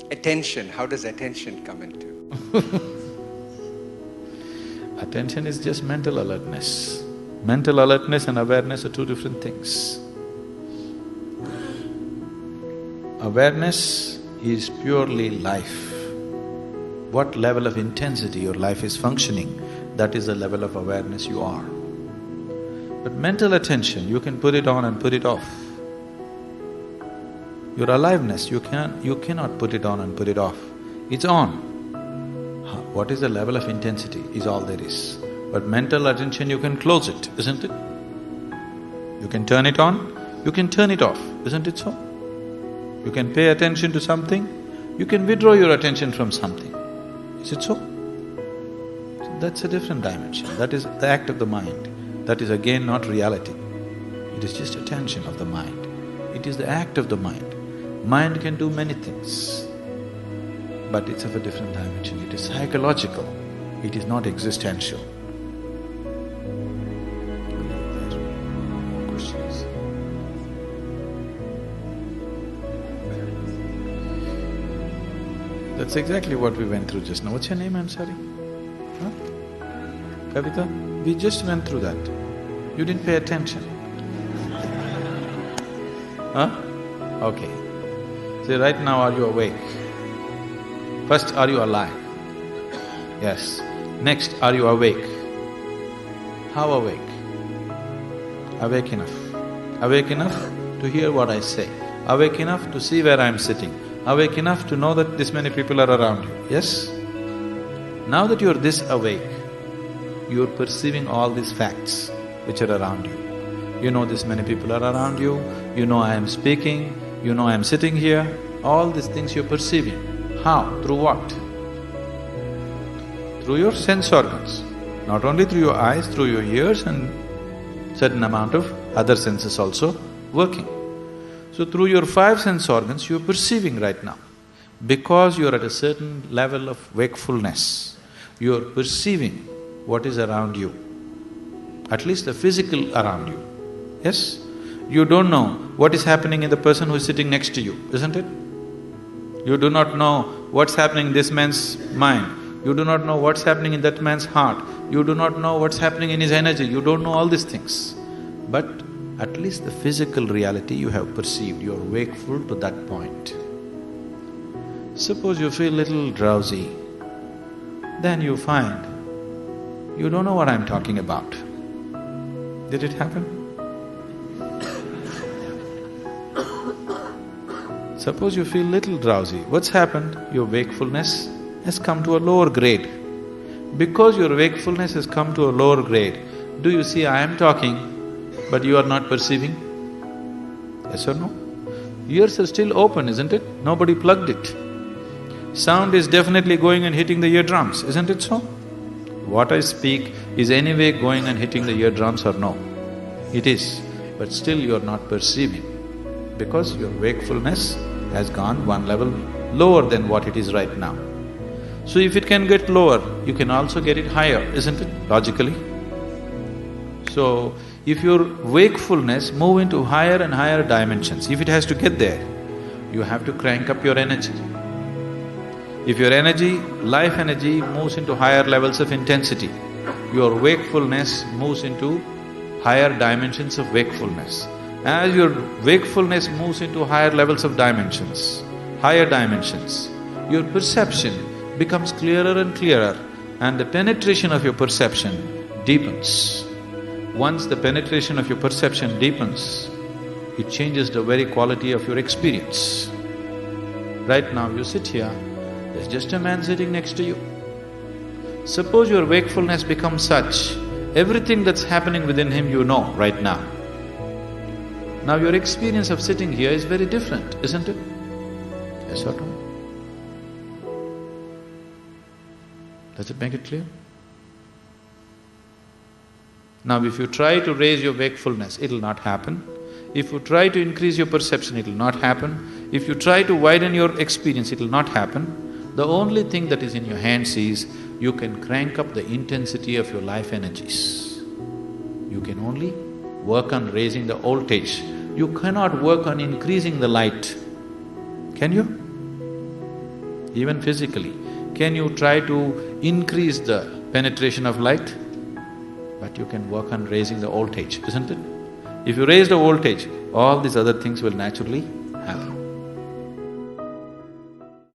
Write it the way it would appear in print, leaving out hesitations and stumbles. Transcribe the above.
Attention, how does attention come into? Attention is just mental alertness. Mental alertness and awareness are two different things. Awareness is purely life. What level of intensity your life is functioning, that is the level of awareness you are. But mental attention, you can put it on and put it off. Your aliveness, you cannot put it on and put it off. It's on. What is the level of intensity is all there is. But mental attention, you can close it, isn't it? You can turn it on, you can turn it off, isn't it so? You can pay attention to something, you can withdraw your attention from something. Is it so? So that's a different dimension. That is the act of the mind. That is again not reality. It is just attention of the mind. It is the act of the mind. Mind can do many things, but it's of a different dimension. It is psychological, it is not existential. More questions? That's exactly what we went through just now. What's your name, I'm sorry? Huh? Kavita? We just went through that. You didn't pay attention. Huh? Okay. See, right now are you awake? First, are you alive? Yes. Next, are you awake? How awake? Awake enough. Awake enough to hear what I say. Awake enough to see where I'm sitting. Awake enough to know that this many people are around you, yes? Now that you're this awake, you're perceiving all these facts which are around you. You know this many people are around you, you know I am speaking, you know I am sitting here, all these things you're perceiving. How? Through what? Through your sense organs. Not only through your eyes, through your ears and certain amount of other senses also working. So through your five sense organs, you're perceiving right now. Because you're at a certain level of wakefulness, you're perceiving what is around you, at least the physical around you, yes? You don't know what is happening in the person who is sitting next to you, isn't it? You do not know what's happening in this man's mind, you do not know what's happening in that man's heart, you do not know what's happening in his energy, you don't know all these things. But at least the physical reality you have perceived, you are wakeful to that point. Suppose you feel little drowsy, then you find you don't know what I'm talking about. Did it happen? Suppose you feel little drowsy, what's happened? Your wakefulness has come to a lower grade. Because your wakefulness has come to a lower grade, do you see I am talking, but you are not perceiving? Yes or no? Ears are still open, isn't it? Nobody plugged it. Sound is definitely going and hitting the eardrums, isn't it so? What I speak is anyway going and hitting the eardrums or no? It is, but still you are not perceiving because your wakefulness has gone one level lower than what it is right now. So if it can get lower, you can also get it higher, isn't it, logically? So, if your wakefulness move into higher and higher dimensions, if it has to get there, you have to crank up your energy. If your energy, life energy moves into higher levels of intensity, your wakefulness moves into higher dimensions of wakefulness. As your wakefulness moves into higher levels of dimensions, higher dimensions, your perception becomes clearer and clearer and the penetration of your perception deepens. Once the penetration of your perception deepens, it changes the very quality of your experience. Right now you sit here, there's just a man sitting next to you. Suppose your wakefulness becomes such, everything that's happening within him you know right now. Now your experience of sitting here is very different, isn't it? Yes or no? Does it make it clear? Now if you try to raise your wakefulness, it'll not happen. If you try to increase your perception, it'll not happen. If you try to widen your experience, it'll not happen. The only thing that is in your hands is, you can crank up the intensity of your life energies. You can only work on raising the voltage. You cannot work on increasing the light. Can you? even physically. Can you try to increase the penetration of light? But you can work on raising the voltage, isn't it? If you raise the voltage, all these other things will naturally